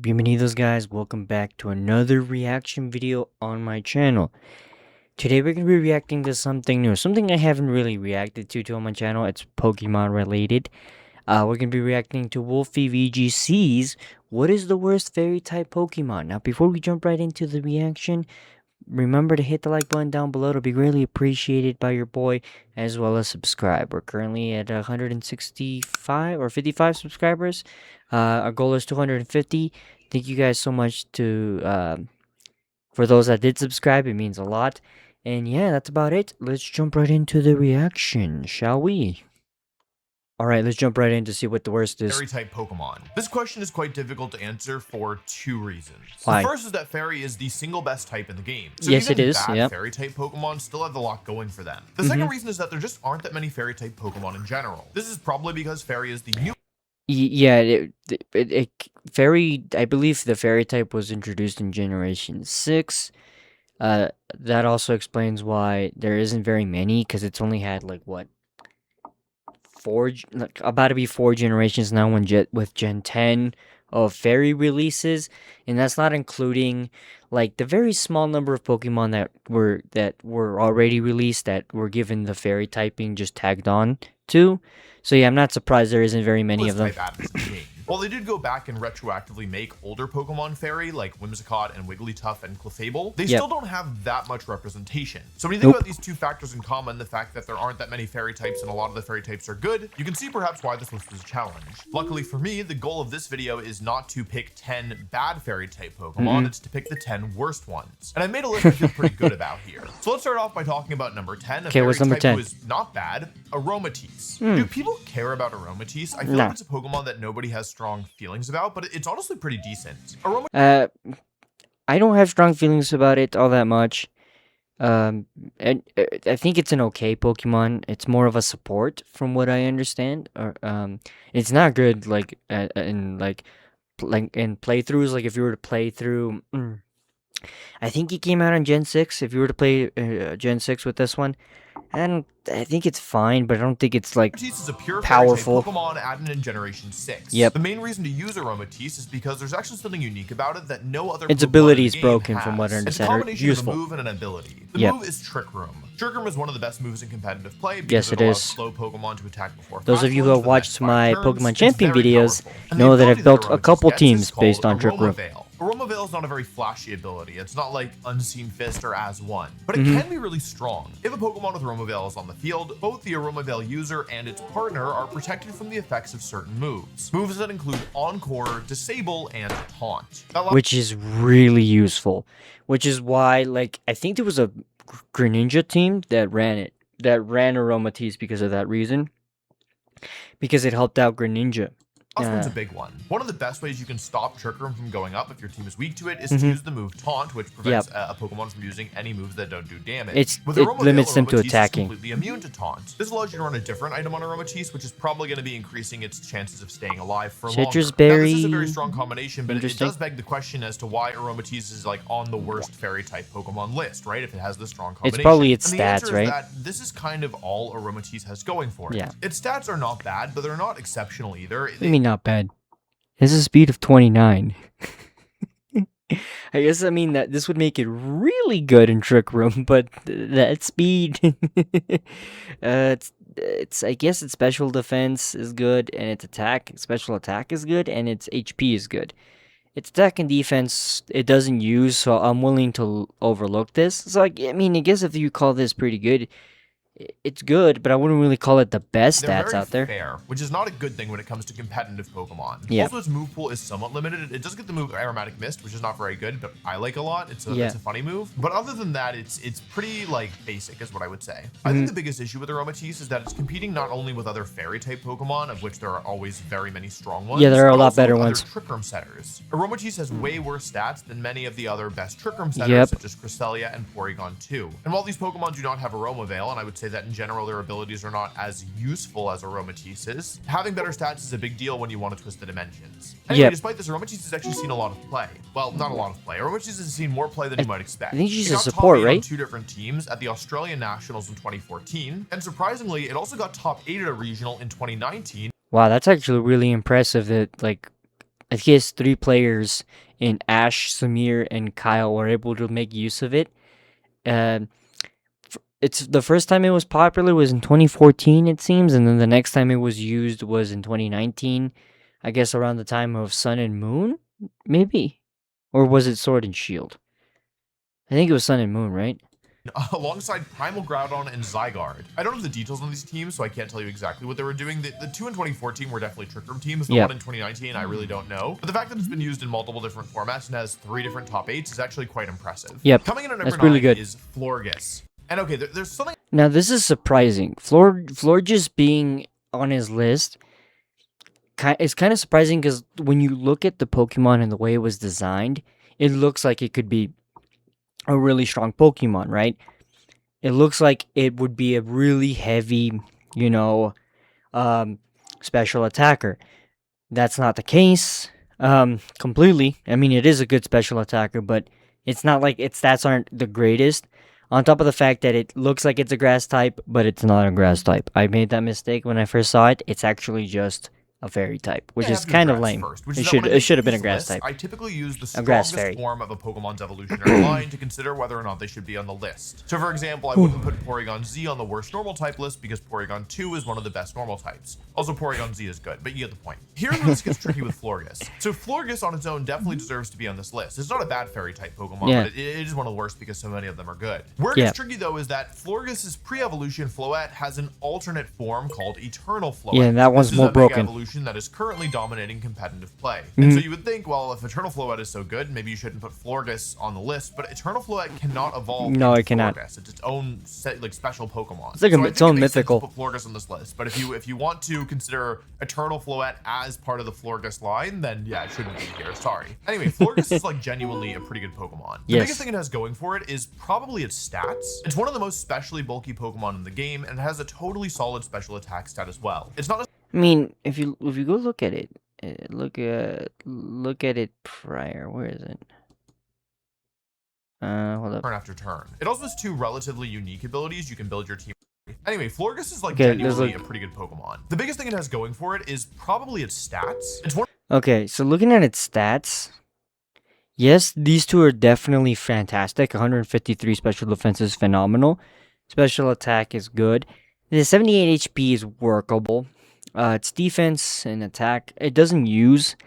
Bienvenidos guys, welcome back to another reaction video on my channel. Today we're going to be reacting to something new, something I haven't really reacted to on my channel. It's Pokemon related. We're going to be reacting to WolfeyVGC's What is the worst fairy type Pokemon? Now before we jump right into the reaction, remember to hit the like button down below. It'll be greatly appreciated by your boy, as well as subscribe. We're currently at 165 or 55 subscribers. Our goal is 250. Thank you guys so much for those that did subscribe. It means a lot. And yeah, that's about it. Let's jump right into the reaction, shall we? Alright, let's jump right in to see what the worst is. Fairy type Pokemon. This question is quite difficult to answer for two reasons. Why? The first is that Fairy is the single best type in the game. So yes, even it is. bad Yep. Fairy type Pokemon still have a lot going for them. The second reason is that there just aren't that many Fairy type Pokemon in general. This is probably because Fairy is the new. Yeah, fairy. I believe the fairy type was introduced in Generation 6. That also explains why there isn't very many, because it's only had like what, about to be 4 generations now with Gen 10 of fairy releases, and that's not including like the very small number of Pokemon that were already released that were given the fairy typing just tagged on to. So yeah, I'm not surprised there isn't very many of them. While they did go back and retroactively make older Pokemon Fairy like Whimsicott and Wigglytuff and Clefable, they still don't have that much representation. So when you think about these two factors in common, the fact that there aren't that many fairy types and a lot of the fairy types are good, you can see perhaps why this list was a challenge. Luckily for me, the goal of this video is not to pick 10 bad fairy type Pokemon, it's to pick the 10 worst ones. And I made a list I feel pretty good about here. So let's start off by talking about number 10. Okay, what's number 10? Who is not bad, Aromatisse. Do people care about Aromatisse? I feel like it's a Pokemon that nobody has strong feelings about, but it's honestly pretty decent. I don't have strong feelings about it all that much. And I think it's an okay Pokemon. It's more of a support, from what I understand. Or it's not good like in playthroughs. Like if you were to play through, I think it came out on Gen 6. If you were to play Gen 6 with this one, and I think it's fine, but I don't think it's like Aromatisse is a pure powerful Pokemon added in Generation 6. Yep. The main reason to use Aromatisse is because there's actually something unique about it that no other its Pokemon ability in is the game broken, has. from what I understand. It's a combination useful. of a move and an ability. The move is Trick Room. Trick Room is one of the best moves in competitive play because yes, it allows slow Pokemon to attack before those of you who have watched my Pokemon Champion videos powerful. know that I've built a couple teams based on Trick Room. Aromaveil is not a very flashy ability. It's not like Unseen Fist or As One, but it can be really strong. If a Pokemon with Aromaveil is on the field, both the Aromaveil user and its partner are protected from the effects of certain moves. Moves that include Encore, Disable, and Taunt. Which is really useful. Which is why, like, I think there was a Greninja team that ran Aromatisse because of that reason. Because it helped out Greninja. Last one's a big one. One of the best ways you can stop Trick Room from going up if your team is weak to it is to use the move Taunt, which prevents a Pokemon from using any moves that don't do damage. It limits them to attacking. Is completely immune to Taunt. This allows you to run a different item on Aromatisse, which is probably going to be increasing its chances of staying alive for longer. Citrus Now, Berry. this is a very strong combination, but it does beg the question as to why Aromatisse is like on the worst fairy type Pokemon list, right? If it has this strong combination. It's probably its and the stats, answer right? Is that this is kind of all Aromatisse has going for it. Its stats are not bad, but they're not exceptional either. What do you mean not bad? It has a speed of 29. I guess, I mean, that this would make it really good in Trick Room, but that speed, it's I guess its special defense is good, and its special attack is good, and its HP is good. Its attack and defense it doesn't use, so I'm willing to overlook this. So I mean, I guess if you call this pretty good, it's good, but I wouldn't really call it the best stats out there. Fair, which is not a good thing when it comes to competitive Pokemon. Yeah. Also, its move pool is somewhat limited. It does get the move Aromatic Mist, which is not very good, but I like a lot. It's a funny move. But other than that, it's pretty like basic, is what I would say. I think the biggest issue with Aromatisse is that it's competing not only with other fairy type Pokemon, of which there are always very many strong ones. Yeah, there are a lot better ones. Trick Room setters. Aromatisse has way worse stats than many of the other best Trick Room setters, such as Cresselia and Porygon 2. And while these Pokemon do not have Aromaveil, and I would say that in general their abilities are not as useful as Aromatisse's, having better stats is a big deal when you want to twist the dimensions. Anyway, despite this, Aromatisse has actually seen a lot of play. Well, not a lot of play. Aromatisse has seen more play than you might expect. I think she's a support, right? On 2 different teams at the Australian Nationals in 2014, and surprisingly, it also got top 8 at a regional in 2019. Wow, that's actually really impressive that, like, I guess 3 players in Ash, Samir, and Kyle were able to make use of it. It's the first time it was popular was in 2014, it seems, and then the next time it was used was in 2019. I guess around the time of Sun and Moon, maybe, or was it Sword and Shield? I think it was Sun and Moon, right? Alongside Primal Groudon and Zygarde. I don't know the details on these teams, so I can't tell you exactly what they were doing. The 2 in 2014 were definitely Trick Room teams. The 1 in 2019, I really don't know. But the fact that it's been used in multiple different formats and has 3 different top 8s is actually quite impressive. Yep, Coming in at that's number 9 really good. is Florges. And okay, there's something... Now, this is surprising. Florges being on his list is kind of surprising because when you look at the Pokemon and the way it was designed, it looks like it could be a really strong Pokemon, right? It looks like it would be a really heavy, special attacker. That's not the case, completely. I mean, it is a good special attacker, but it's not like its stats aren't the greatest. On top of the fact that it looks like it's a grass type, but it's not a grass type. I made that mistake when I first saw it. It's actually just a fairy type, which is kind of lame. It should have been a grass type. I typically use the strongest form of a Pokemon's evolutionary line to consider whether or not they should be on the list. So for example, I wouldn't put Porygon Z on the worst normal type list because Porygon 2 is one of the best normal types. Also, Porygon Z is good, but you get the point. Here's where this gets tricky with Florges. So Florges on its own definitely deserves to be on this list. It's not a bad fairy type Pokemon, but it is one of the worst because so many of them are good. Where it gets tricky though is that Florges' pre-evolution Floette has an alternate form called Eternal Floette. Yeah, that one's more broken. Evolution that is currently dominating competitive play. And so you would think, well, if Eternal Floette is so good, maybe you shouldn't put Florges on the list, but Eternal Floette cannot evolve. No, it cannot. Florges. It's its own special Pokemon. It's like its own mythical. Put Florges on this list, but if you want to consider Eternal Floette as part of the Florges line, then yeah, it shouldn't be here. Sorry. Anyway, Florges is like genuinely a pretty good Pokemon. The biggest thing it has going for it is probably its stats. It's one of the most specially bulky Pokemon in the game, and it has a totally solid special attack stat as well. It's not. I mean, if you go look at it, look at it prior. Where is it? Hold up. Turn after turn. It also has 2 relatively unique abilities you can build your team. Anyway, Florges is like genuinely a pretty good Pokemon. The biggest thing it has going for it is probably its stats. It's one. Okay, so looking at its stats, yes, these 2 are definitely fantastic. 153 special defense is phenomenal. Special attack is good. The 78 HP is workable. Its defense and attack, it doesn't use,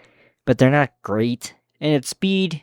but they're not great. And its speed,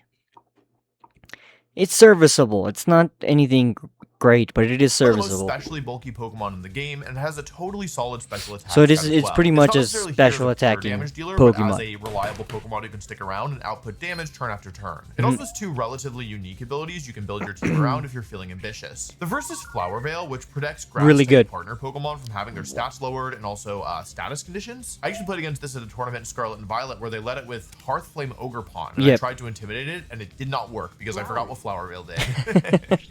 it's serviceable. It's not anything great, but it is serviceable. One of the most specially bulky Pokemon in the game, and it has a totally solid special attack. So it's pretty much a special attacking Pokemon. But as a reliable Pokemon who can stick around and output damage turn after turn. It also has 2 relatively unique abilities you can build your team around if you're feeling ambitious. The first is Flower Veil, which protects grass partner Pokemon from having their stats lowered and also status conditions. I actually played against this at a tournament in Scarlet and Violet where they led it with Hearthflame Ogerpon, and I tried to intimidate it, and it did not work because I forgot what Flower Veil did.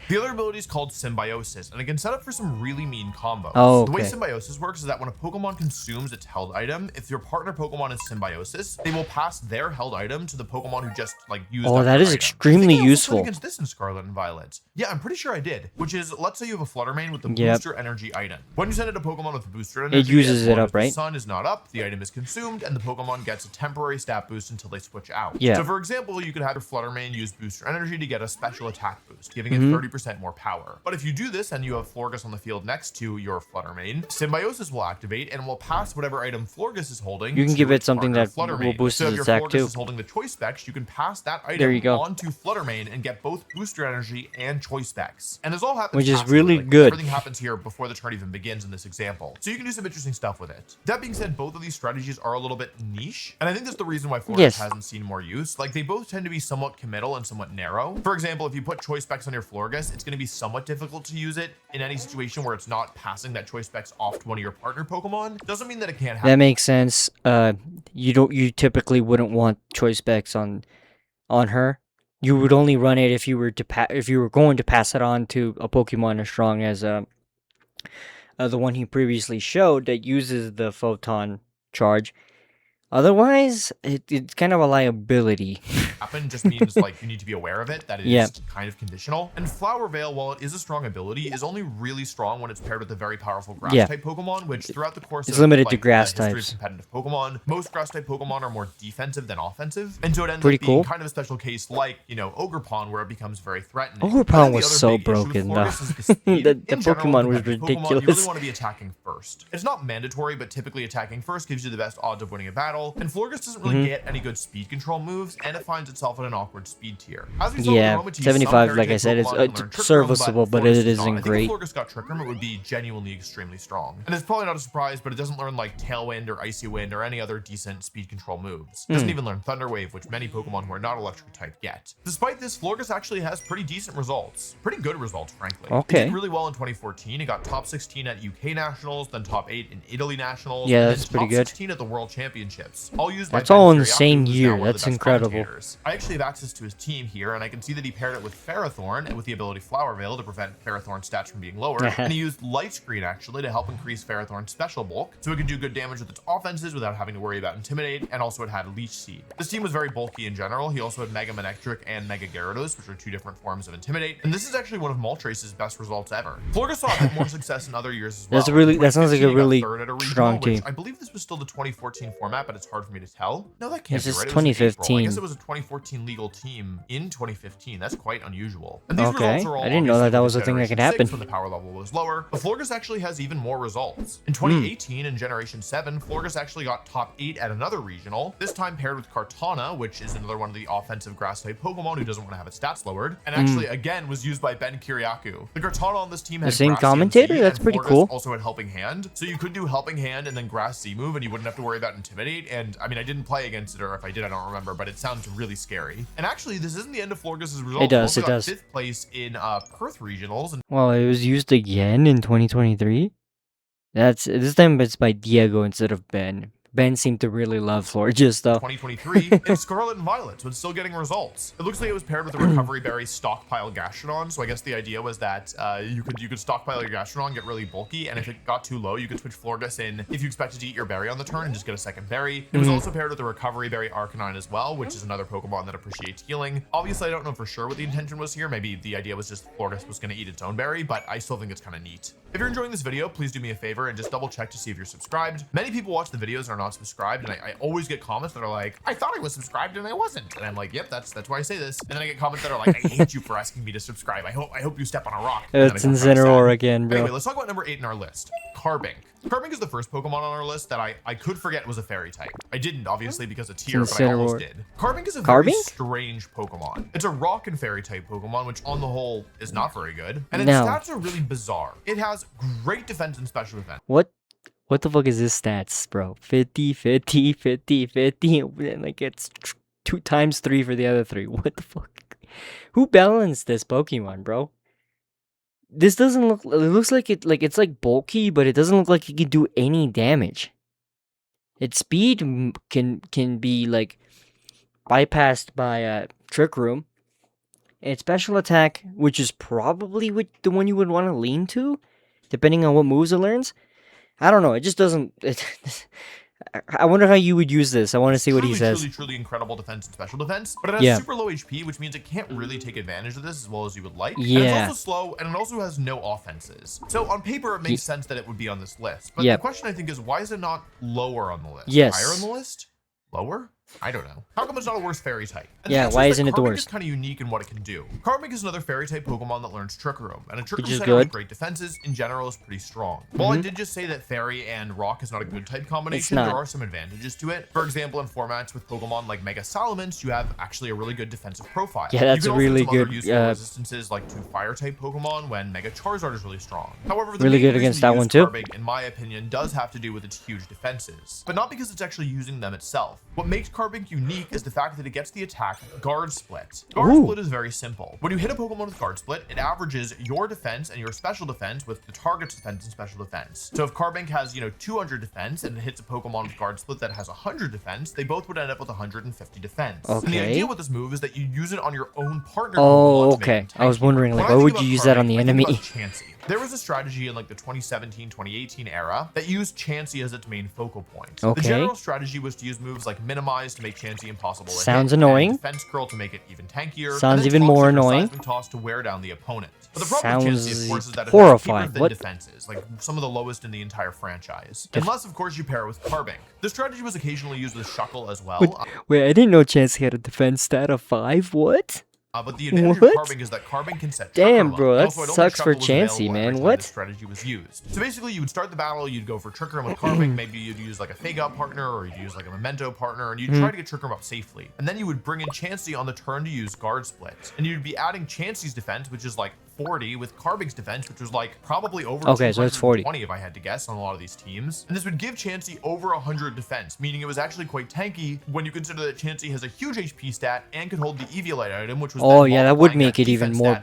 The other ability is called Symbiosis, and it can set up for some really mean combos. The way Symbiosis works is that when a Pokemon consumes its held item, if your partner Pokemon is Symbiosis, they will pass their held item to the Pokemon who just used up that is extremely useful. Against this in Scarlet and Violet. Yeah, I'm pretty sure I did. Which is, let's say you have a Fluttermane with the Booster Energy item. When you send it a Pokemon with Booster Energy, it uses it up, right? The sun is not up, the item is consumed, and the Pokemon gets a temporary stat boost until they switch out. So for example, you could have your Fluttermane use Booster Energy to get a special attack boost, giving it 30% more power. But if you do this and you have Florges on the field next to your Fluttermane, Symbiosis will activate and will pass whatever item Florges is holding. You can give it something that will boost its attack too. So if your Florges is holding the Choice Specs, you can pass that item onto Fluttermane and get both Booster Energy and Choice Specs. And this all happens, which is really good. Everything happens here before the turn even begins in this example. So you can do some interesting stuff with it. That being said, both of these strategies are a little bit niche, and I think that's the reason why Florges hasn't seen more use. Like, they both tend to be somewhat committal and somewhat narrow. For example, if you put Choice Specs on your Florges, it's going to be somewhat difficult to use it in any situation where it's not passing that Choice Specs off to one of your partner Pokemon. Doesn't mean that it can't happen. That makes sense. You typically wouldn't want Choice Specs on her. You would only run it if you were going to pass it on to a Pokemon as strong as the one he previously showed that uses the Photon Charge. Otherwise, it's kind of a liability. happen just means like you need to be aware of it, that it is kind of conditional. And Flower Veil, while it is a strong ability, is only really strong when it's paired with a very powerful grass type Pokemon, which throughout the course it's of limited like, to grass the history types. of competitive Pokemon, most grass type Pokemon are more defensive than offensive, and so it ends Pretty up being cool. kind of a special case like, you know, Ogerpon, where it becomes very threatening. Ogerpon was so broken though. The Pokemon was ridiculous. You really want to be attacking first. It's not mandatory, but typically attacking first gives you the best odds of winning a battle, and Florges doesn't really get any good speed control moves, and it finds itself in an awkward speed tier. As we saw in the moment, 75, like I said, it's serviceable, but it isn't great. If Florges got Trick Room, it would be genuinely extremely strong. And it's probably not a surprise, but it doesn't learn like Tailwind or Icy Wind or any other decent speed control moves. It doesn't even learn Thunder Wave, which many Pokemon who are not electric type get. Despite this, Florges actually has pretty decent results. Pretty good results, frankly. Okay. It did really well in 2014. It got top 16 at UK Nationals, then top 8 in Italy Nationals, yeah, and that's then pretty top good. 16 at the World Championships. All used by That's all in the Ben same Kiriakou, who's year. now one of the That's best incredible. commentators. I actually have access to his team here, and I can see that he paired it with Ferrothorn and with the ability Flower Veil to prevent Ferrothorn's stats from being lowered. And he used Light Screen actually to help increase Ferrothorn's special bulk, so it can do good damage with its offenses without having to worry about Intimidate, and also it had Leech Seed. This team was very bulky in general. He also had Mega Manectric and Mega Gyarados, which are two different forms of Intimidate, and this is actually one of Moltres' best results ever. Florges saw a bit more success in other years as well. That sounds like a really strong team. I believe this was still the 2014 format, but it's hard for me to tell. No, that can't be This is right. 2015. I guess it was a 2014 legal team in 2015. That's quite unusual. And these Okay, results are all I didn't know that was a thing that could happen. When the power level was lower, but Florges actually has even more results. In 2018, in Generation 7, Florges actually got top 8 at another regional, this time paired with Kartana, which is another one of the offensive grass-type Pokemon who doesn't want to have its stats lowered, and actually, again, was used by Ben Kiriakou. The Kartana on this team had the same Grass commentator? CMC, That's and pretty Florges cool. also had Helping Hand, so you could do Helping Hand and then Grass Z move, and you wouldn't have to worry about Intimidate, and I mean, I didn't play against it, or if I did, I don't remember, but it sounds really scary. And actually, this isn't the end of Florges' results. It does, Also it got does. 5th place in Perth regionals, and Well, it was used again in 2023. This time it's by Diego instead of Ben. Ben seemed to really love Florges though. 2023 in Scarlet and Violet, so it's still getting results. It looks like it was paired with the Recovery Berry Stockpile Gastrodon, so I guess the idea was that you could stockpile your Gastrodon, get really bulky, and if it got too low, you could switch Florges in if you expected to eat your berry on the turn and just get a second berry. It was also paired with the Recovery Berry Arcanine as well, which is another Pokemon that appreciates healing. Obviously, I don't know for sure what the intention was here. Maybe the idea was just Florges was going to eat its own berry, but I still think it's kind of neat. If you're enjoying this video, please do me a favor and just double check to see if you're subscribed. Many people watch the videos and are not subscribed, and I always get comments that are like, I thought I was subscribed and I wasn't. And I'm like, yep, that's why I say this. And then I get comments that are like, I hate you for asking me to subscribe. I hope you step on a rock. It's Incineroar again, bro. Anyway, let's talk about number 8 in our list. Carbink. Carbink is the first Pokemon on our list that I could forget was a fairy type. I didn't, obviously, because it's here, but I almost did. Carbink is a very strange Pokemon. It's a rock and fairy type Pokemon, which on the whole is not very good. And its stats are really bizarre. It has great defense and special defense. What the fuck is this stats, bro? 50, 50, 50, 50, and like it's 2 times 3 for the other 3. What the fuck? Who balanced this Pokemon, bro? This doesn't look. It looks like it's like bulky, but it doesn't look like it can do any damage. Its speed can be like bypassed by Trick Room. Its special attack, which is probably the one you would want to lean to, depending on what moves it learns. I don't know. It just doesn't. I wonder how you would use this. I want to see what he says. Truly incredible defense and special defense, but it has super low HP, which means it can't really take advantage of this as well as you would like. And it's also slow, and it also has no offenses. So on paper, it makes sense that it would be on this list. But the question I think is, why is it not lower on the list? Higher on the list? Lower? I don't know. How come it's not a worse fairy type? And why isn't it the worst? Carbink is kind of unique in what it can do. Carbink is another fairy type Pokemon that learns Trick Room, and a Trick Room setup with great defenses in general is pretty strong. While I did just say that fairy and rock is not a good type combination, there are some advantages to it. For example, in formats with Pokemon like Mega Salamence, you have actually a really good defensive profile. Yeah, that's a really good resistances like to fire type Pokemon when Mega Charizard is really strong. However, the really good against that one too. Carbink, in my opinion, does have to do with its huge defenses, but not because it's actually using them itself. What makes Carbink unique is the fact that it gets the attack Guard Split. Guard Split is very simple. When you hit a Pokemon with Guard Split, it averages your defense and your special defense with the target's defense and special defense. So if Carbink has, 200 defense and it hits a Pokemon with Guard Split that has 100 defense, they both would end up with 150 defense. Okay. And the idea with this move is that you use it on your own partner. Oh, okay. I was wondering, like, why would you use that on the enemy? Chansey. There was a strategy in like the 2017-2018 era that used Chansey as its main focal point. Okay. The general strategy was to use moves like Minimize to make Chansey impossible to Sounds hit, annoying. and Defense Curl to make it even tankier. Sounds and then even Toxic more or annoying. Seismic Toss to wear down the opponent. But the problem with Chansey, of course, is that it horrifying. has paper-thin defenses, like some of the lowest in the entire franchise. Unless, of course, you pair it with Carbink. The strategy was occasionally used with Shuckle as well. Wait, I didn't know Chansey had a defense stat of 5. What? But the advantage of Carbink is that Carbink can set Damn, Trucker bro, mode. that Also, I don't sucks think for Shuckle was Chansey, available man. every time What? this strategy was used. So basically, you would start the battle, you'd go for Trick Room with Carbink, maybe you'd use like a Fake Out partner, or you'd use like a Memento partner, and you'd try to get Trick Room up safely. And then you would bring in Chansey on the turn to use Guard Split. And you'd be adding Chansey's defense, which is like 40, with Carbink's defense, which was like probably over okay, so it's 40 if I had to guess on a lot of these teams. And this would give Chansey over 100 defense, meaning it was actually quite tanky when you consider that Chansey has a huge HP stat and could hold the Eviolite item, which was yeah, that would make it even more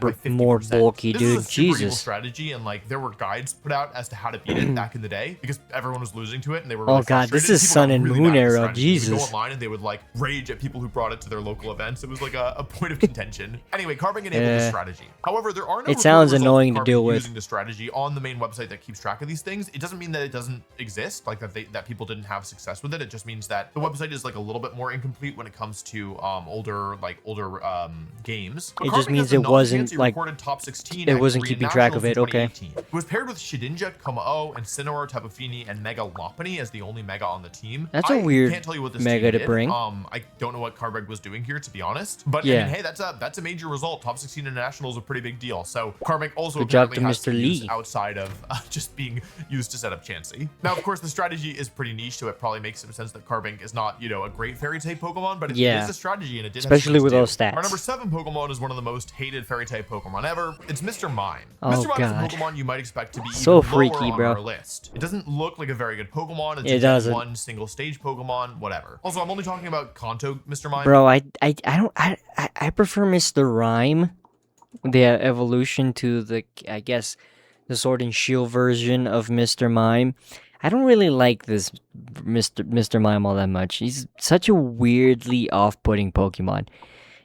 bulky, this dude. is a super evil Jesus. strategy, and like there were guides put out as to how to beat it back in the day because everyone was losing to it and they were really God, this frustrated. is People Sun got and really Moon bad at this era. strategy. They would Jesus. go online and they would like rage at people who brought it to their local events. It was like a point of contention. Anyway, Carbink enabled this strategy. However, there are no It sounds reported results annoying of to deal Carbink with. using the strategy on the main website that keeps track of these things. It doesn't mean that it doesn't exist, like that people didn't have success with it. It just means that the website is like a little bit more incomplete when it comes to older games. But It just Carbink means has a it wasn't, non-Chansey like, recorded top 16 it at wasn't Korean keeping track of Nationals it, in okay. 2018. It was paired with Shedinja, Komao, Incineroar, Tapu Fini, and Mega Lopunny as the only Mega on the team. That's a weird I can't tell you what this Mega team to did. bring. I don't know what Carbink was doing here, to be honest. But Yeah. I mean, hey, that's a major result. Top 16 in Nationals is a pretty big deal. So Carbink also Good job apparently to has to Mr. use Lee. outside of just being used to set up Chansey. Now, of course, the strategy is pretty niche, so it probably makes some sense that Carbink is not, a great Fairy type Pokemon, but it is a strategy and it did have especially things with to do. those stats. Our number 7 Pokemon is one of the most hated Fairy type Pokemon ever. It's Mr. Mime. Oh, Mr. Mime God. is a Pokemon you might expect to be So even freaky, lower on bro. our list. It doesn't look like a very good Pokemon. It's It a Gen doesn't. 1 single stage Pokemon, whatever. Also, I'm only talking about Kanto Mr. Mime. Bro, I prefer Mr. Rhyme, the evolution to the, I guess, the Sword and Shield version of Mr. Mime. I don't really like this Mr. Mime all that much. He's such a weirdly off-putting Pokemon.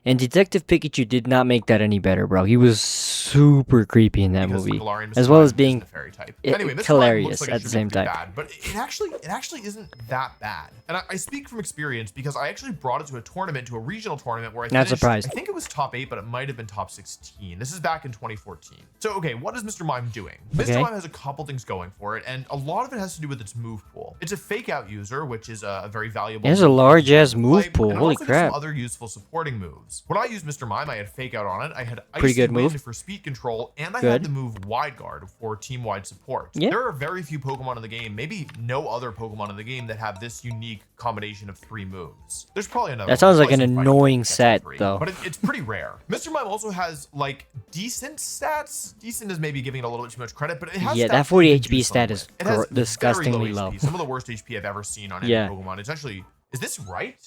And Detective Pikachu did not make that any better, bro. He was super creepy in that Because movie, Galarian Mr. as well Mime as being isn't a fairy type. Anyway, Mr. Mime hilarious looks like it at should the be same pretty time. bad, but it actually isn't that bad. And I speak from experience because I actually brought it to a tournament, to a regional tournament where I Not finished, surprised. I think it was top 8, but it might have been top 16. This is back in 2014. So, okay, what is Mr. Mime doing? Okay. Mr. Mime has a couple things going for it, and a lot of it has to do with its move pool. It's a fake out user, which is a very valuable. It has a move large-ass to move play, pool, and it holy also has crap. Some other useful supporting moves. When I used Mr. Mime, I had fake out on it. I had Pretty Icy good Wind move. for speed control, and I Good. had the move Wide Guard for team-wide support. Yeah. There are very few Pokemon in the game, maybe no other Pokemon in the game that have this unique combination of 3 moves. There's probably another That sounds one. like an Slice and Fight annoying gets all set, 3, though. But it's pretty rare. Mr. Mime also has like decent stats. Decent is maybe giving it a little bit too much credit, but it has Yeah, stats that you 40 can HP do stat something is with. It has disgustingly very low. HP, some of the worst HP I've ever seen on any Yeah. Pokemon. It's actually, is this right?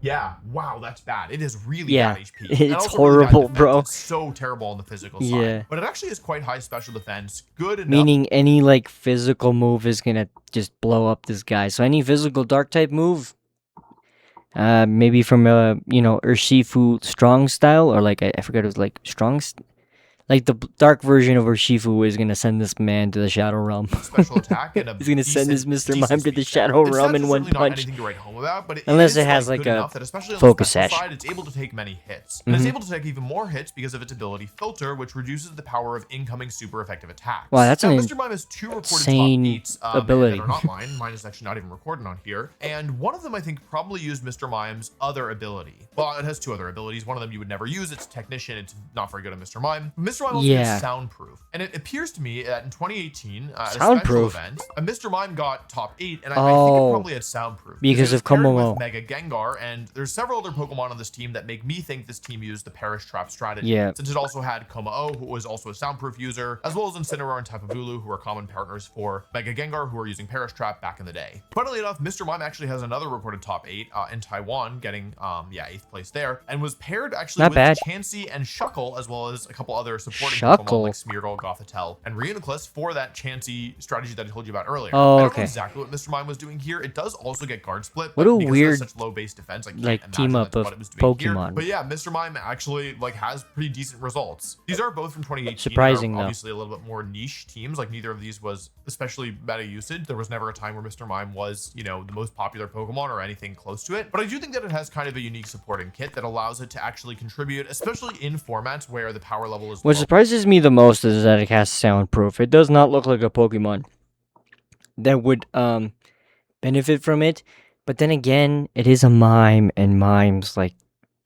Yeah, wow, that's bad. It is really Yeah, bad HP. it's And also really bad horrible, defense. bro. It's so terrible on the physical side. Yeah. But it actually has quite high special defense. Good enough. Meaning any like physical move is gonna just blow up this guy. So any physical dark type move, maybe from Urshifu strong style, or like I forget, it was like like the dark version of Urshifu is gonna send this man to the Shadow Realm. Special attack and a He's gonna send his decent- Mr. decent Mime to the speed stat. Shadow Its Realm stats in are one certainly not punch. anything to write home about, but Unless is, it has, good like, a enough that especially on focus the special sash. side, it's able to take many hits. Mm-hmm. And it's able to take even more hits because of its ability Filter, which reduces the power of incoming super effective attacks. Wow, that's now, an Mr. Mime has 2 reported top insane 8s ability. that are not mine. Mine is actually not even recorded on here. And one of them, I think, probably used Mr. Mime's other ability. Well, it has 2 other abilities. One of them you would never use. It's Technician. It's not very good at Mr. Mime. Mr. Mime also Yeah. is Soundproof. And it appears to me that in 2018, at a special Soundproof? event, Mr. Mime got top 8, and I think Oh, it probably had Soundproof. because it of was paired Komomo. with Mega Gengar, and there's several other Pokemon on this team that make me think this team used the Perish Trap strategy. Yeah. Since it also had Komao, who was also a Soundproof user, as well as Incineroar and Tapu Bulu, who are common partners for Mega Gengar, who were using Perish Trap back in the day. Funnily enough, Mr. Mime actually has another reported top 8 in Taiwan, getting 8th place there, and was paired actually Not with bad. Chansey and Shuckle, as well as a couple other supporting Pokemon like Shuckle. Smeargle, Gothitelle, and Reuniclus for that Chansey strategy that I told you about earlier. Oh, I don't know okay. exactly what Mr. Mime was doing here. It does also get guard split, What but a because weird, it has such low base defense, I can't like, imagine team up that's of what it was doing here. Pokemon. But yeah, Mr. Mime actually like has pretty decent results. These are both from 2018. Surprising, though. Obviously a little bit more niche teams. Like neither of these was especially meta usage. There was never a time where Mr. Mime was, you know, the most popular Pokemon or anything close to it. But I do think that it has kind of a unique supporting kit that allows it to actually contribute, especially in formats where the power level is What low. surprises me the most is that it has soundproof. It does not look like a Pokemon that would benefit from it. But then again, it is a mime, and mimes like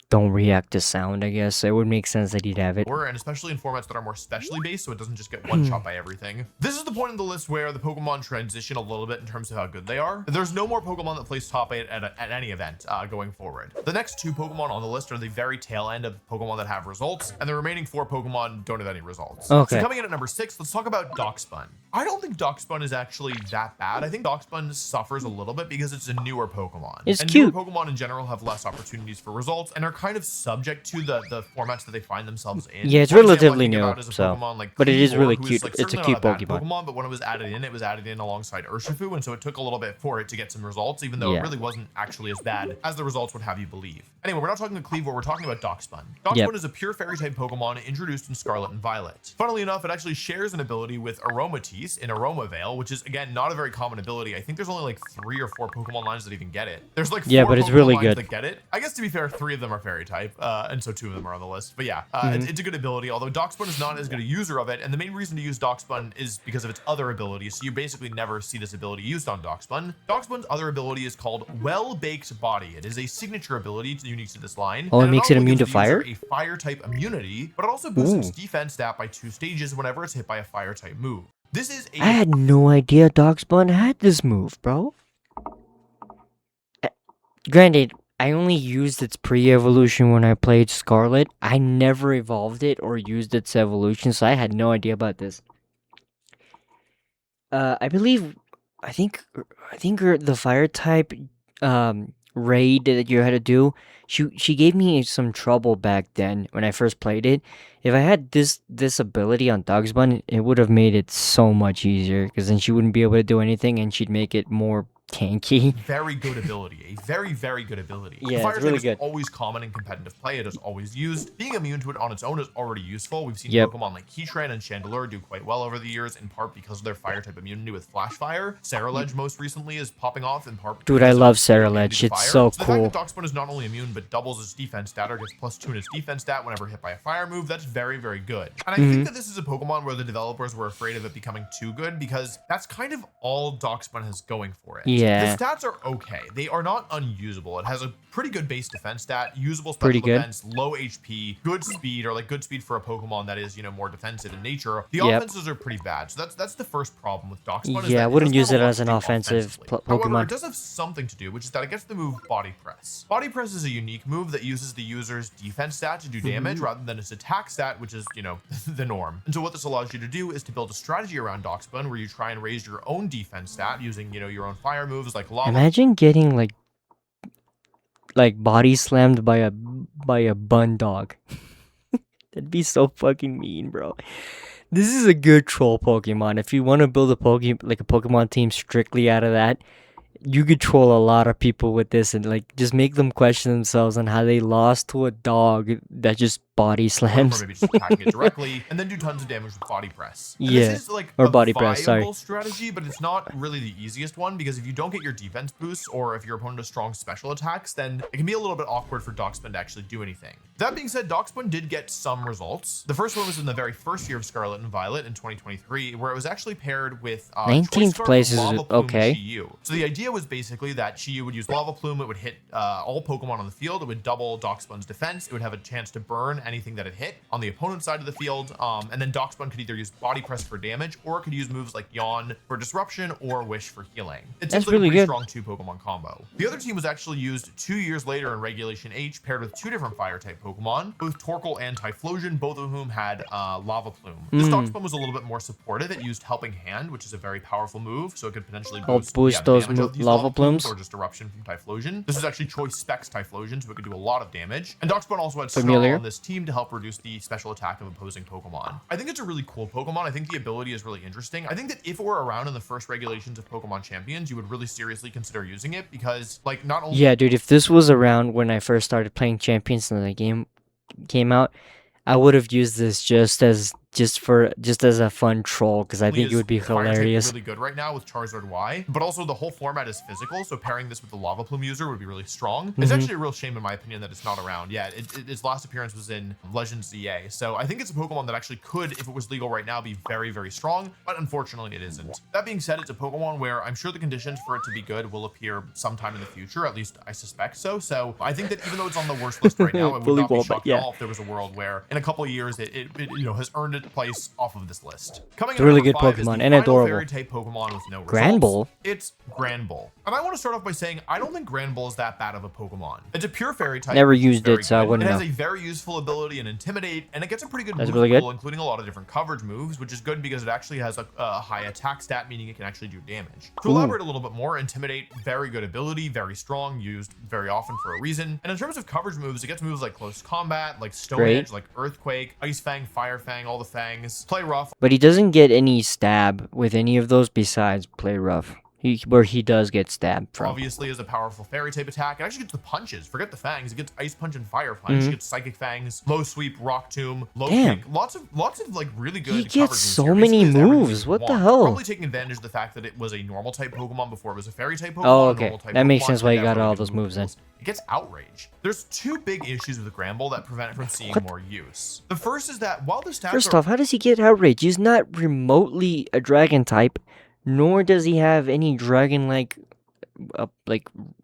don't react to sound, I guess. So it would make sense that he'd have it. And especially in formats that are more specially based, so it doesn't just get one shot by everything. This is the point in the list where the Pokemon transition a little bit in terms of how good they are. There's no more Pokemon that plays top 8 at any event going forward. The next 2 Pokemon on the list are the very tail end of Pokemon that have results, and the remaining 4 Pokemon don't have any results. Okay. So coming in at number 6, let's talk about Darkspun. I don't think Darkspun is actually that bad. I think Darkspun suffers a little bit because it's a newer Pokemon. It's and cute. Newer Pokemon in general have less opportunities for results and are kind of subject to the formats that they find themselves in. Yeah, it's For example, relatively I think new, about it as a so. Pokemon like But it is Kleavor, really who is, cute. like, It's a certainly cute not a bad Pokemon. But when it was added in alongside Urshifu, and so it took a little bit for it to get some results, even though Yeah. it really wasn't actually as bad as the results would have you believe. Anyway, we're not talking about Kleavor, we're talking about Darkspun. Darkspun Yep. is a pure fairy type Pokemon introduced in Scarlet and Violet. Funnily enough, it actually shares an ability with Aromatisse in Aroma Veil, which is again not a very common ability. I think there's only like 3 or 4 Pokemon lines that even get it. There's like 4 Yeah, but it's Pokemon really lines good. that get it. I guess to be fair, 3 of them are fairy type, and so 2 of them are on the list. But yeah, it's a good ability, although Darkspun is not as good a user of it, and the main reason to use Darkspun is because of its other abilities, so you basically never see this ability used on Darkspun. Darkspun's other ability is called Well-Baked Body. It is a signature ability unique to this line. Oh, it and makes not it only immune gives to the user fire? a fire type immunity, but it also boosts its Ooh. defense stat by 2 stages whenever it's hit by a fire type move. This is a I had no idea Darkspun had this move, bro. Granted, I only used its pre-evolution when I played Scarlet. I never evolved it or used its evolution, so I had no idea about this. I believe, I think the fire type raid that you had to do, she gave me some trouble back then when I first played it. If I had this ability on Darkspun, it would have made it so much easier, because then she wouldn't be able to do anything, and she'd make it more tanky. very good ability, a very, very good ability. Yeah, the fire it's really type is good. always common in competitive play. It is always used. Being immune to it on its own is already useful. We've seen Yep. Pokemon like Keytran and Chandelure do quite well over the years, in part because of their fire type immunity with Flash Fire. Ceruledge most recently is popping off in part. Dude, I because of love its immunity Ceruledge. to It's fire. so The cool. fact that Darkspun is not only immune but doubles its defense stat or gets +2 in its defense stat whenever hit by a fire move, that's very, very good. And I think that this is a Pokemon where the developers were afraid of it becoming too good, because that's kind of all Darkspun has going for it. Yeah. The stats are okay. They are not unusable. It has a pretty good base defense stat, usable Pretty special good. defense, low HP, good speed, or like good speed for a Pokemon that is, you know, more defensive in nature. The Yep. offenses are pretty bad. So that's the first problem with Darkspun. is Yeah, that I wouldn't doesn't use have a it lot as to an do offensive offensively. However, Pokemon. it does have something to do, which is that it gets the move Body Press. Body Press is a unique move that uses the user's defense stat to do damage rather than its attack stat, which is, you know, the norm. And so what this allows you to do is to build a strategy around Darkspun where you try and raise your own defense stat using, you know, your own fire moves like Lava. Imagine getting like body slammed by a bun dog. That'd be so fucking mean, bro. This is a good troll Pokemon. If you want to build a Pokemon team strictly out of that, you could troll a lot of people with this and like just make them question themselves on how they lost to a dog that just body Or slams. maybe just attacking it directly, and then do tons of damage with Body Press. And Yeah. this is like Or a Body Press, sorry. viable strategy, but it's not really the easiest one, because if you don't get your defense boosts, or if your opponent has strong special attacks, then it can be a little bit awkward for Darkspun to actually do anything. That being said, Darkspun did get some results. The first one was in the very first year of Scarlet and Violet in 2023, where it was actually paired with 19th Choice place is Lava Plume okay. Chi-Yu. So the idea was basically that Chi-Yu would use Lava Plume, it would hit all Pokemon on the field, it would double Darkspun's defense, it would have a chance to burn anything that it hit on the opponent's side of the field, and then Darkspun could either use Body Press for damage, or it could use moves like Yawn for disruption, or Wish for healing. It seems That's like really a pretty good. strong 2 Pokemon combo. The other team was actually used 2 years later in Regulation H, paired with 2 different fire type Pokemon, both Torkoal and Typhlosion, both of whom had Lava Plume. This Darkspun was a little bit more supportive. It used Helping Hand, which is a very powerful move, so it could potentially boost, boost the those damage moves. these Lava plumes or just eruption from Typhlosion. This is actually choice specs Typhlosion, so it could do a lot of damage. And Darkspawn also had Snarl on this team to help reduce the special attack of opposing Pokemon. I think it's a really cool Pokemon. I think the ability is really interesting. I think that if it were around in the first regulations of Pokemon Champions, you would really seriously consider using it because, like, not only... Yeah, dude, if this was around when I first started playing Champions and the game came out, I would have used this just as a fun troll because I think it would be hilarious. Really good right now with Charizard Y, but also the whole format is physical, so pairing this with the Lava Plume user would be really strong. It's actually a real shame in my opinion that it's not around. Yeah, its last appearance was in Legends ZA, so I think it's a Pokemon that actually could, if it was legal right now, be very, very strong, but unfortunately it isn't. That being said, it's a Pokemon where I'm sure the conditions for it to be good will appear sometime in the future, at least I suspect so. So I think that even though it's on the worst list right now, I would not be shocked at all if there was a world where in a couple of years it has earned its place off of this list. Coming it's a really good Pokemon and adorable. Fairy type Pokemon with no Granbull. It's Granbull. And I want to start off by saying I don't think Granbull is that bad of a Pokemon. It's a pure fairy type. Never used it, so I wouldn't know. It has a very useful ability in Intimidate, and it gets a pretty good move pool, including a lot of different coverage moves, which is good because it actually has a high attack stat, meaning it can actually do damage. To elaborate a little bit more, Intimidate, very good ability, very strong, used very often for a reason. And in terms of coverage moves, it gets moves like Close Combat, like Stone Edge, like Earthquake, Ice Fang, Fire Fang, all the fangs, Play Rough. But he doesn't get any stab with any of those besides Play Rough. Where he does get stabbed from. Obviously is a powerful fairy type attack. It actually gets the punches. Forget the fangs. It gets Ice Punch and Fire Punch. It gets Psychic Fangs, Low Sweep, Rock Tomb, Low Kick. Lots of like really good. He gets so many moves. What the hell? Probably taking advantage of the fact that it was a normal type Pokemon before it was a fairy type Pokemon. Oh, okay. That makes sense why you got all those moves in. It gets Outrage. There's two big issues with Granbull that prevent it from seeing more use. The first is that while the stats First off, how does he get Outrage? He's not remotely a dragon type, nor does he have any dragon-like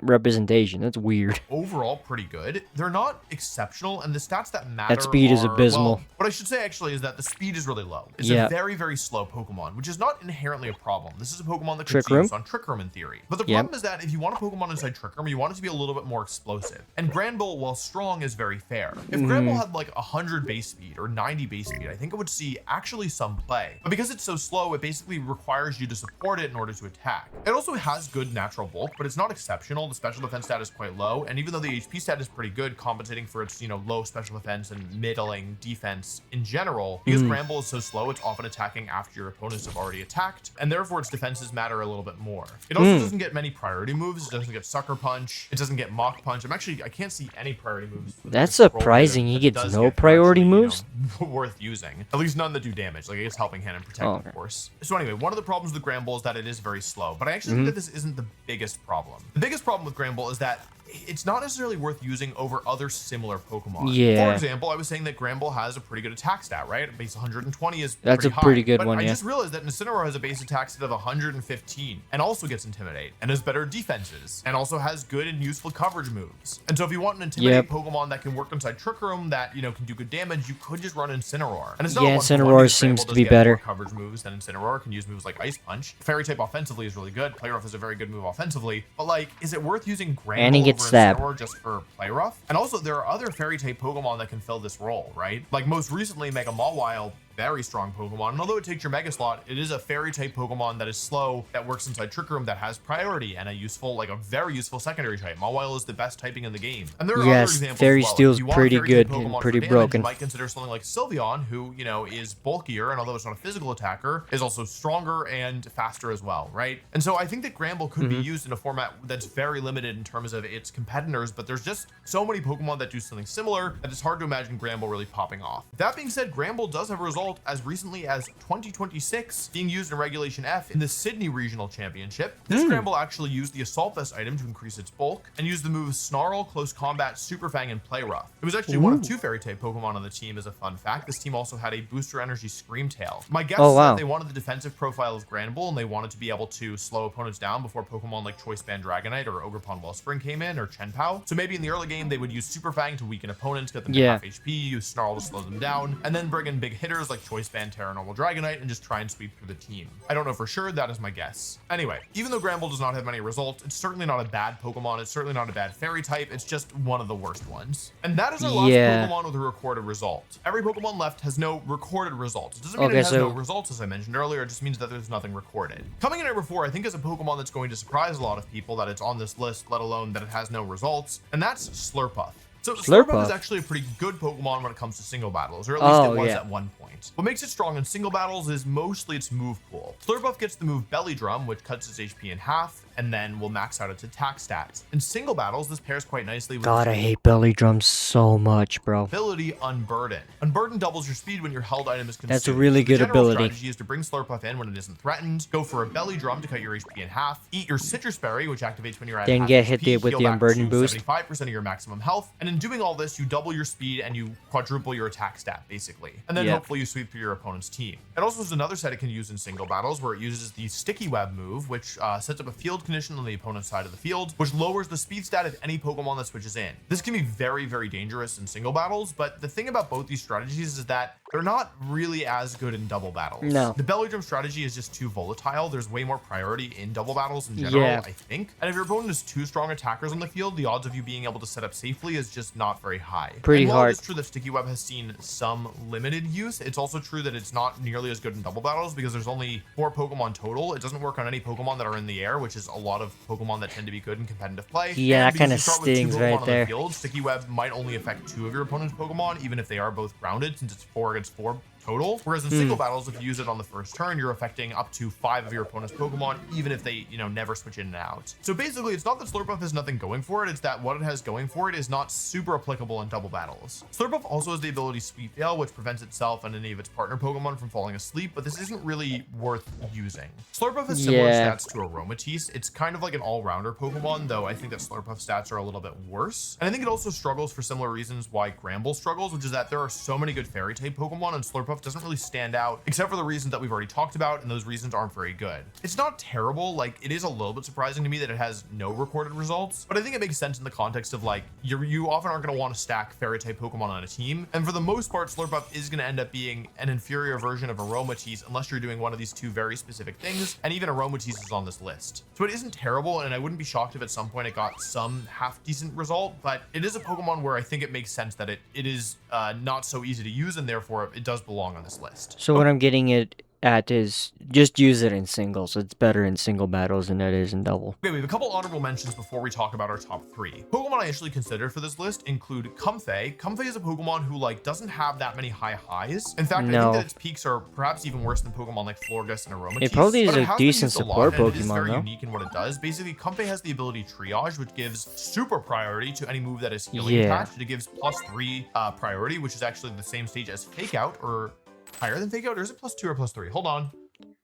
representation. That's weird. Overall, pretty good. They're not exceptional, and the stats that matter. That speed is abysmal. Well, what I should say actually is that the speed is really low. It's a very, very slow Pokemon, which is not inherently a problem. This is a Pokemon that could be used on Trick Room in theory. But the problem is that if you want a Pokemon inside Trick Room, you want it to be a little bit more explosive. And Granbull, while strong, is very fair. If Granbull had like 100 base speed or 90 base speed, I think it would see actually some play. But because it's so slow, it basically requires you to support it in order to attack. It also has good natural bulk, but it's not exceptional. The special defense stat is quite low, and even though the HP stat is pretty good, compensating for its low special defense and middling defense in general, because Granbull is so slow, it's often attacking after your opponents have already attacked, and therefore its defenses matter a little bit more. It also doesn't get many priority moves. It doesn't get Sucker Punch. It doesn't get Mach Punch. I can't see any priority moves. That's surprising. He gets no priority moves. Worth using. At least none that do damage. Like, it's Helping Hand and Protect, of course. So anyway, one of the problems with Granbull is that it is very slow, but I actually think that this isn't the biggest problem. The biggest problem with Granbull is that it's not necessarily worth using over other similar Pokemon. Yeah. For example, I was saying that Granbull has a pretty good attack stat, right? Base 120 is That's pretty a pretty high. good But one, I yeah. just realized that Incineroar has a base attack stat of 115 and also gets Intimidate and has better defenses and also has good and useful coverage moves. And so if you want an Intimidate Pokemon that can work inside Trick Room that, can do good damage, you could just run Incineroar. And it's not Incineroar seems to be better. Coverage moves than Incineroar, can use moves like Ice Punch. Fairy type offensively is really good. Play Rough is a very good move offensively. But like, is it worth using Granbull over Incineroar just for Play Rough? And also, there are other fairy type Pokemon that can fill this role, right? Like most recently, Mega Mawile, very strong Pokemon. And although it takes your Mega Slot, it is a fairy type Pokemon that is slow, that works inside Trick Room, that has priority and a very useful secondary type. Mawile is the best typing in the game. And there are other examples Fairy as well. Steel's pretty good and pretty broken. You might consider something like Sylveon, who, is bulkier, and although it's not a physical attacker, is also stronger and faster as well, right? And so I think that Granbull could be used in a format that's very limited in terms of its competitors, but there's just so many Pokemon that do something similar that it's hard to imagine Granbull really popping off. That being said, Granbull does have a result as recently as 2026 being used in Regulation F in the Sydney Regional Championship. This Granbull actually used the Assault Vest item to increase its bulk and used the moves Snarl, Close Combat, Super Fang, and Play Rough. It was actually one of two fairy type Pokemon on the team as a fun fact. This team also had a Booster Energy Screamtail. My guess is that they wanted the defensive profile of Granbull and they wanted to be able to slow opponents down before Pokemon like Choice Band Dragonite or Ogerpon Wellspring came in, or Chenpao. So maybe in the early game they would use Super Fang to weaken opponents, get them to half HP, use Snarl to slow them down, and then bring in big hitters like Choice Band, Terra, Normal, Dragonite, and just try and sweep through the team. I don't know for sure, that is my guess. Anyway, even though Gramble does not have many results, it's certainly not a bad Pokemon, it's certainly not a bad fairy type, it's just one of the worst ones. And that is our last Pokemon with a recorded result. Every Pokemon left has no recorded results. It doesn't mean it has no results, as I mentioned earlier, it just means that there's nothing recorded. Coming in at number 4, I think is a Pokemon that's going to surprise a lot of people that it's on this list, let alone that it has no results, and that's Slurpuff. So Slurpuff is actually a pretty good Pokemon when it comes to single battles, or at least it was at one point. What makes it strong in single battles is mostly its move pool. Slurpuff gets the move Belly Drum, which cuts its HP in half, and then will max out its attack stats. In single battles, this pairs quite nicely with I hate Belly Drums so much, bro. Ability Unburden. Unburden doubles your speed when your held item is consumed. That's a really good ability. The strategy is to bring Slurpuff in when it isn't threatened, go for a Belly Drum to cut your HP in half, eat your Citrus Berry, which activates when you're at then get hit HP, with the Unburden boost. 75% of your maximum health, and in doing all this, you double your speed and you quadruple your attack stat, basically. And then hopefully you sweep through your opponent's team. It also has another set it can use in single battles where it uses the Sticky Web move, which sets up a field condition on the opponent's side of the field, which lowers the speed stat of any Pokemon that switches in. This can be very, very dangerous in single battles, but the thing about both these strategies is that they're not really as good in double battles. No. The Belly Drum strategy is just too volatile. There's way more priority in double battles in general, I think. And if your opponent has 2 strong attackers on the field, the odds of you being able to set up safely is just not very high. Pretty hard. It's true that Sticky Web has seen some limited use. It's also true that it's not nearly as good in double battles because there's only 4 Pokemon total. It doesn't work on any Pokemon that are in the air, which is a lot of Pokemon that tend to be good in competitive play. Yeah, that kind of stings right there. Sticky Web might only affect 2 of your opponent's Pokemon, even if they are both grounded, since it's 4 against 4 total. Whereas in single battles, if you use it on the first turn, you're affecting up to 5 of your opponent's Pokemon, even if they, never switch in and out. So basically, it's not that Slurpuff has nothing going for it, it's that what it has going for it is not super applicable in double battles. Slurpuff also has the ability Sweet Veil, which prevents itself and any of its partner Pokemon from falling asleep, but this isn't really worth using. Slurpuff has similar stats to Aromatisse. It's kind of like an all-rounder Pokemon, though I think that Slurpuff stats are a little bit worse. And I think it also struggles for similar reasons why Gramble struggles, which is that there are so many good fairy type Pokemon, and Slurpuff doesn't really stand out, except for the reasons that we've already talked about, and those reasons aren't very good. It's not terrible, like it is a little bit surprising to me that it has no recorded results, but I think it makes sense in the context of like, you often aren't going to want to stack fairy type Pokemon on a team, and for the most part, Slurpuff is going to end up being an inferior version of Aromatisse unless you're doing one of these 2 very specific things, and even Aromatisse is on this list. So it isn't terrible, and I wouldn't be shocked if at some point it got some half decent result, but it is a Pokemon where I think it makes sense that it is not so easy to use, and therefore it does belong on this list. So what I'm getting at is just use it in singles. It's better in single battles than it is in double. Okay, we have a couple honorable mentions before we talk about our top 3. Pokemon I actually considered for this list include Comfey. Comfey is a Pokemon who doesn't have that many high highs. In fact, I think that its peaks are perhaps even worse than Pokemon like Florges and Aromatisse. It probably is a decent support Pokemon, it is very unique in what it does. Basically, Comfey has the ability Triage, which gives super priority to any move that is healing attached. It gives +3 priority, which is actually the same stage as Fake Out, or higher than Fake Out, or is it +2 or +3? Hold on.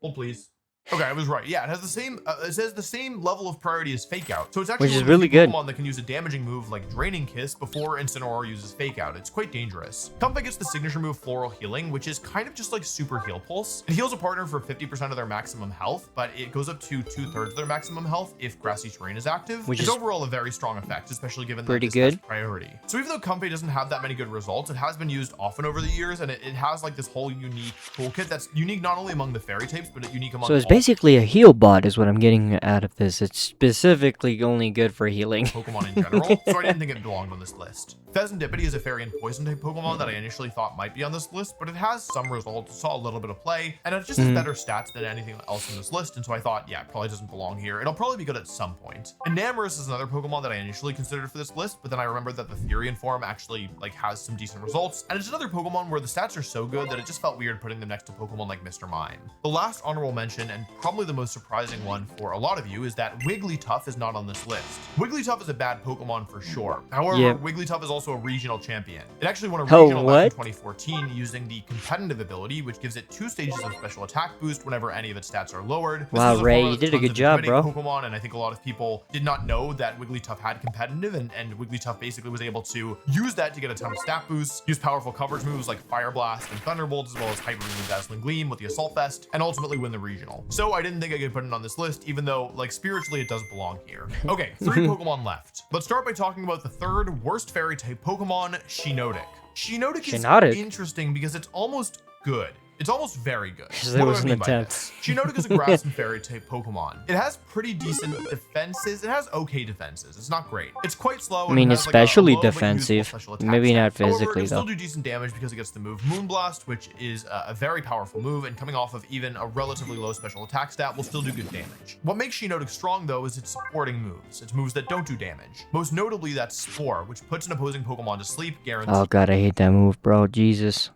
Hold please. Okay, I was right. Yeah, it has the same. It says the same level of priority as Fake Out. So it's actually which is really good. Pokemon that can use a damaging move like Draining Kiss before Incineroar uses Fake Out. It's quite dangerous. Comfey gets the signature move Floral Healing, which is kind of just like Super Heal Pulse. It heals a partner for 50% of their maximum health, but it goes up to 2/3 of their maximum health if Grassy Terrain is active, which is overall a very strong effect, especially given that this has priority. So even though Comfey doesn't have that many good results, it has been used often over the years, and it has like this whole unique toolkit that's unique not only among the fairy types, but unique among. So it's basically a heal bot is what I'm getting out of this. It's specifically only good for healing Pokemon in general, so I didn't think it belonged on this list. Pheasantipity is a fairy and poison type Pokemon that I initially thought might be on this list, but it has some results, saw a little bit of play, and it just has better stats than anything else in this list, and so I thought, yeah, it probably doesn't belong here. It'll probably be good at some point. Enamorus is another Pokemon that I initially considered for this list, but then I remembered that the Therian form actually has some decent results, and it's another Pokemon where the stats are so good that it just felt weird putting them next to Pokemon like Mr. Mime. The last honorable mention, and probably the most surprising one for a lot of you, is that Wigglytuff is not on this list. Wigglytuff is a bad Pokemon for sure. However, Wigglytuff is also a regional champion. It actually won a regional back in 2014 using the competitive ability, which gives it 2 stages of special attack boost whenever any of its stats are lowered. Wow, Ray, you did a good job, bro. Pokemon, and I think a lot of people did not know that Wigglytuff had competitive, and Wigglytuff basically was able to use that to get a ton of stat boosts, use powerful coverage moves like Fire Blast and Thunderbolt, as well as Hyper Beam and Dazzling Gleam with the Assault Vest, and ultimately win the regional. So I didn't think I could put it on this list, even though spiritually it does belong here. Okay, 3 Pokemon left. Let's start by talking about the 3rd worst fairy type Pokemon, Shiinotic. Shiinotic is interesting because it's almost good. It's almost very good. There What was do I an mean by attempt. this? Shiinotic is a grass and fairy type Pokemon. It has pretty decent defenses. It has okay defenses. It's not great. It's quite slow. I mean, and it has especially like a low but defensive. useful special attack Maybe stat. not However, physically, it can still though. do decent damage because it gets the move Moonblast, which is a very powerful move, and coming off of even a relatively low special attack stat will still do good damage. What makes Shiinotic strong, though, is its supporting moves. It's moves that don't do damage. Most notably, that's Spore, which puts an opposing Pokemon to sleep, guaranteed. Oh god, I hate that move, bro. Jesus.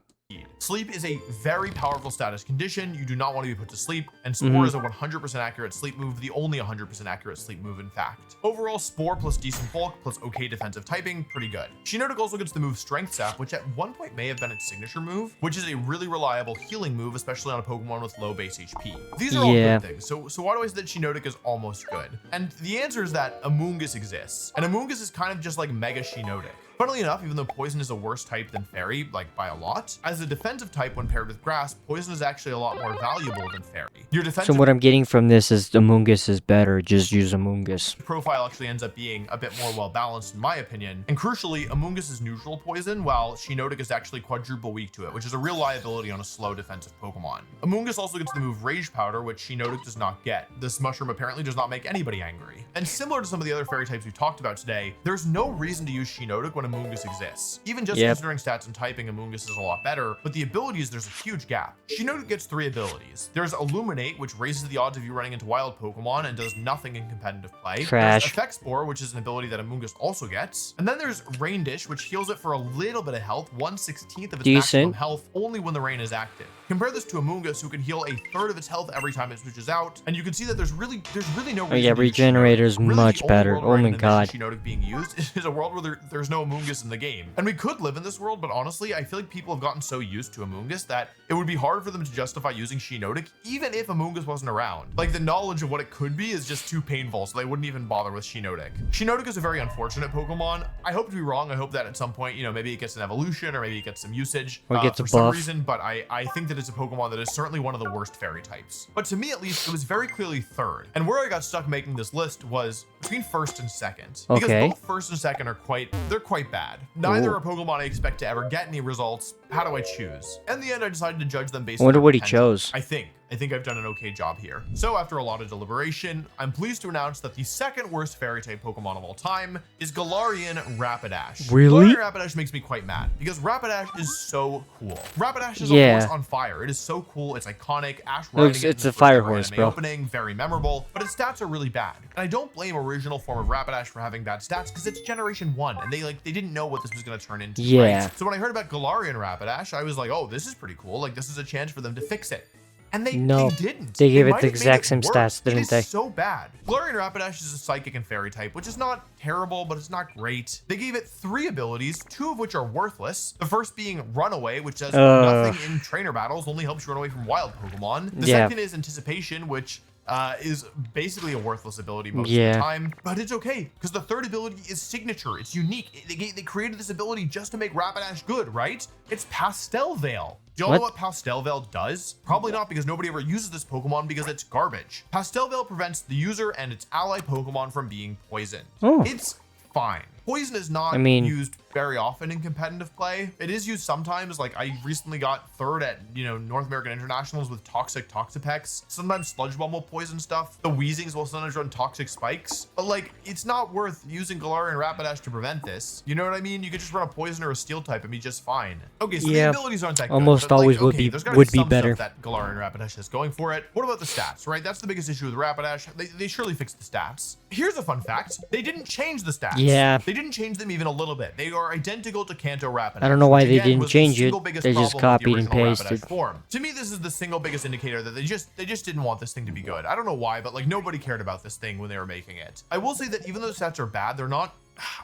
Sleep is a very powerful status condition. You do not want to be put to sleep, and Spore is a 100% accurate sleep move, the only 100% accurate sleep move, in fact. Overall, Spore plus decent bulk plus okay defensive typing, pretty good. Shiinotic also gets the move Strength Sap, which at one point may have been its signature move, which is a really reliable healing move, especially on a Pokemon with low base HP. These are all good things, so why do I say that Shiinotic is almost good? And the answer is that Amoonguss exists, and Amoonguss is kind of just like Mega Shiinotic. Funnily enough, even though Poison is a worse type than Fairy, like by a lot, as a defensive type when paired with Grass, Poison is actually a lot more valuable than Fairy. Your defensive So what I'm getting from this is Amoonguss is better. Just use Amoonguss. profile actually ends up being a bit more well balanced in my opinion. And crucially, Amoonguss is neutral poison, while Shiinotic is actually quadruple weak to it, which is a real liability on a slow defensive Pokemon. Amoonguss also gets the move Rage Powder, which Shiinotic does not get. This mushroom apparently does not make anybody angry. And similar to some of the other Fairy types we talked about today, there's no reason to use Shiinotic when Amoonguss exists. Even just considering stats and typing, Amoonguss is a lot better, but the abilities, there's a huge gap. Shiinotic gets 3 abilities. There's Illuminate, which raises the odds of you running into wild Pokemon and does nothing in competitive play. Trash. There's Effect Spore, which is an ability that Amoonguss also gets. And then there's Rain Dish, which heals it for a little bit of health, 1/16 of its maximum health, only when the rain is active. Compare this to Amoonguss, who can heal 1/3 of its health every time it switches out, and you can see that there's really no reason Oh yeah, to use Regenerator is Shiinotic. Really, much the only better. world Oh where I my can god. envision Shiinotic being used is a world where there's no Amoonguss in the game. And we could live in this world, but honestly, I feel like people have gotten so used to Amoonguss that it would be hard for them to justify using Shiinotic, even if Amoonguss wasn't around. Like, the knowledge of what it could be is just too painful, so they wouldn't even bother with Shiinotic. Shiinotic is a very unfortunate Pokemon. I hope to be wrong. I hope that at some point, maybe it gets an evolution, or maybe it gets some usage Or gets a for some buff. reason, but I think that it's a Pokemon that is certainly one of the worst Fairy types. But to me, at least, it was very clearly third. And where I got stuck making this list was between first and second. Because both first and second are quite bad. Neither are Pokemon I expect to ever get any results. How do I choose? In the end, I decided to judge them based on I wonder their what he potential. chose. I think I've done an okay job here. So after a lot of deliberation, I'm pleased to announce that the second worst Fairy type Pokemon of all time is Galarian Rapidash. Really? Galarian Rapidash makes me quite mad because Rapidash is so cool. Rapidash is a horse on fire. It is so cool. It's iconic. Ash riding It's a fire horse, bro. Opening, very memorable, but its stats are really bad. And I don't blame original form of Rapidash for having bad stats because it's generation 1 and they didn't know what this was going to turn into. Yeah. Right? So when I heard about Galarian Rapidash, I was like, oh, this is pretty cool. Like, this is a chance for them to fix it. And they didn't. They gave it might the have made exact same worse. stats, didn't they? It is so bad. Galarian Rapidash is a Psychic and Fairy type, which is not terrible, but it's not great. They gave it 3 abilities, 2 of which are worthless. The first being Runaway, which does nothing in trainer battles, only helps you run away from wild Pokemon. The second is Anticipation, which is basically a worthless ability most of the time, but it's okay because the third ability is Signature. It's unique. They created this ability just to make Rapidash good, right? It's Pastel Veil. Do y'all know what Pastel Veil does? Probably not, because nobody ever uses this Pokemon because it's garbage. Pastel Veil prevents the user and its ally Pokemon from being poisoned. It's fine. Poison is not used very often in competitive play. It is used sometimes. Like, I recently got third at, North American Internationals with Toxic Toxapex. Sometimes Sludge Bomb will poison stuff. The Weezings will sometimes run Toxic Spikes. But, like, it's not worth using Galarian Rapidash to prevent this. You know what I mean? You could just run a Poison or a Steel type and be just fine. Okay, so the abilities aren't that good. Almost always would be better. That Galarian Rapidash has going for it. What about the stats, right? That's the biggest issue with Rapidash. They surely fixed the stats. Here's a fun fact. They didn't change the stats. Yeah. They didn't change them even a little bit. They are identical to Kanto Rapidash. I don't know why they again, didn't change it. They just copied and pasted. Form. To me, this is the single biggest indicator that they just didn't want this thing to be good. I don't know why, but like, nobody cared about this thing when they were making it. I will say that even though the stats are bad, they're not,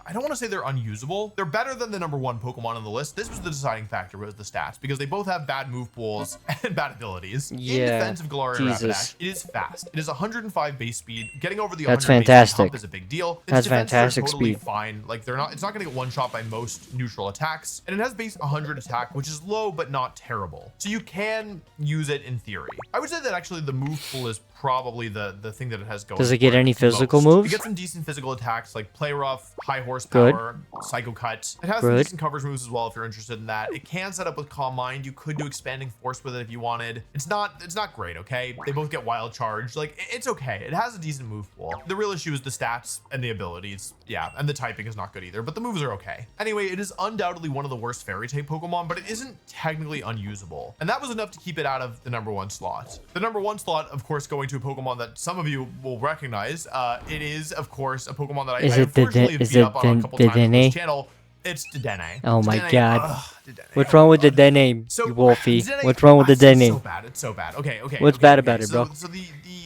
I don't want to say they're unusable. They're better than the #1 Pokemon on the list. This was the deciding factor, was the stats, because they both have bad move pools and bad abilities. In defense of Galarian Rapidash, it is fast. It is 105 base speed. Getting over the 100 base speed hump is a big deal. Its fantastic are totally speed. fine. Like, it's not going to get one shot by most neutral attacks, and it has base 100 attack, which is low but not terrible. So you can use it in theory. I would say that actually the move pool is probably the thing that it has going. Does it get any physical most. moves? It gets some decent physical attacks like Play Rough, high horsepower, Psycho Cut. It has some Good. decent coverage moves as well if you're interested in that. It can set up with Calm Mind. You could do Expanding Force with it if you wanted. It's not great, okay? They both get Wild Charge. Like, it's okay. It has a decent move pool. The real issue is the stats and the abilities. Yeah, and the typing is not good either, but the moves are okay. Anyway, it is undoubtedly one of the worst Fairy type Pokemon, but it isn't technically unusable. And that was enough to keep it out of the #1 slot. The #1 slot, of course, going to a Pokemon that some of you will recognize. It is, of course, a Pokemon that I unfortunately have beat up on a couple times on this channel. It's Dedenne. Oh my Dedenne. god. Dedenne. What's wrong with Dedenne, So, you Wolfey? Dedenne, What's wrong with Dedenne? It's so bad. It's so bad. Okay. What's bad about it, bro? So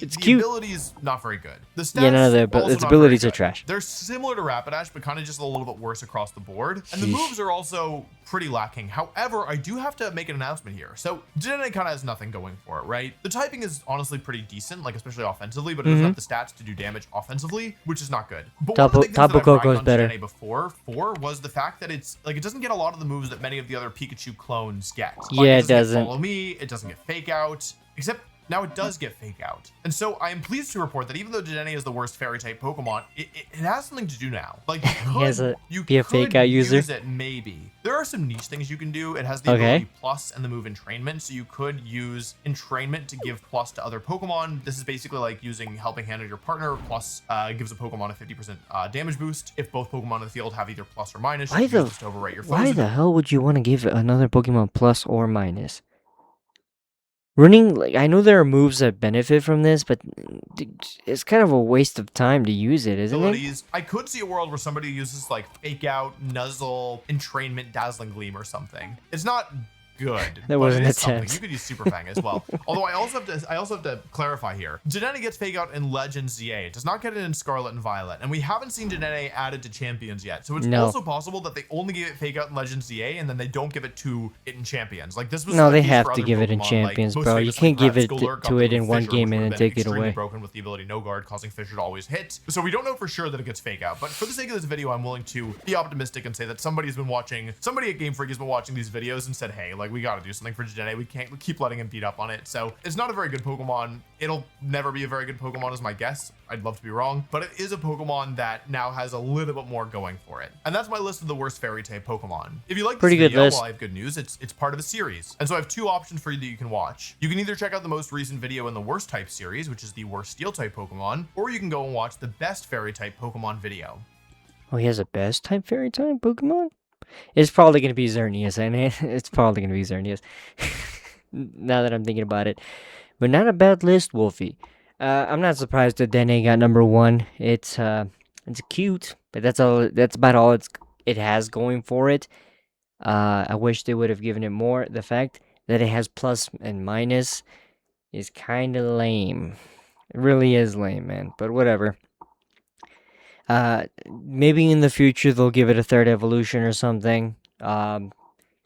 It's the cute. ability is not very good. The stats Yeah, no, also its not abilities very are good. trash. They're similar to Rapidash, but kind of just a little bit worse across the board. And the Sheesh. moves are also pretty lacking. However, I do have to make an announcement here. So Dedenne kind of has nothing going for it, right? The typing is honestly pretty decent, like especially offensively, but it doesn't have the stats to do damage offensively, which is not good. But one of the big things that I've ragged on better. Dedenne before was the fact that it's like it doesn't get a lot of the moves that many of the other Pikachu clones get. Like, Yeah, it doesn't. Get Follow Me, it doesn't get Fake Out, except now it does get Fake Out. And so I am pleased to report that even though Dedenne is the worst Fairy type Pokemon, it has something to do now. Like you be a could Fake Out user. use it maybe. There are some niche things you can do. It has the ability Plus and the move Entrainment, so you could use Entrainment to give Plus to other Pokemon. This is basically like using Helping Hand of your partner. Plus gives a Pokemon a 50% damage boost if both Pokemon in the field have either Plus or Minus. Why You can use this to overwrite your foes. the hell would you want to give another Pokemon plus or minus? Running, like, I know there are moves that benefit from this, but it's kind of a waste of time to use it, isn't it? I could see a world where somebody uses like Fake Out, Nuzzle, Entrainment, Dazzling Gleam or something. It's not good. That wasn't a a test. You could use Super Fang as well. Although I also have to clarify here. Dedenne gets Fake Out in Legends ZA. It does not get it in Scarlet and Violet. And we haven't seen Dedenne added to Champions yet. So it's also possible that they only gave it Fake Out in Legends ZA and then they don't give it to it in Champions. Like this was they have to give it in Champions, bro. You can't give it to it in one game and then take it away. Broken with the ability No Guard, causing Fisher to always hit. So we don't know for sure that it gets Fake Out. But for the sake of this video, I'm willing to be optimistic and say that somebody at Game Freak has been watching these videos and said, hey, like we got to do something for Dedenne. We can't keep letting him beat up on it. So it's not a very good Pokemon. It'll never be a very good Pokemon is my guess. I'd love to be wrong, but it is a Pokemon that now has a little bit more going for it. And that's my list of the worst Fairy type Pokemon. If you like this video, well, I have good news. It's part of a series. And so I have two options for you that you can watch. You can either check out the most recent video in the worst type series, which is the worst Steel type Pokemon, or you can go and watch the best Fairy type Pokemon video. Oh, he has a best type Fairy type Pokemon? It's probably going to be Xerneas, and it's probably going to be Xerneas. Now that I'm thinking about it. But not a bad list, Wolfey. I'm not surprised that Dedenne got #1. It's cute, but that's about all it has going for it. I wish they would have given it more. The fact that it has plus and minus is kind of lame. It really is lame, man. But whatever. Maybe in the future they'll give it a 3rd evolution or something.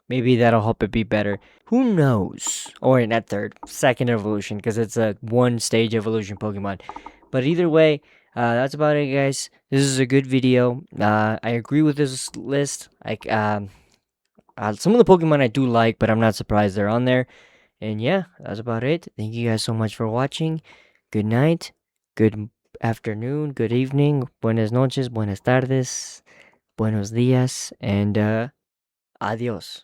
Maybe that'll help it be better. Who knows? Or not 3rd, 2nd evolution, because it's a 1-stage evolution Pokemon. But either way, that's about it, guys. This is a good video. I agree with this list. Like, some of the Pokemon I do like, but I'm not surprised they're on there. And yeah, that's about it. Thank you guys so much for watching. Good night. Good afternoon. Good evening. Buenas noches. Buenas tardes. Buenos días. And adios.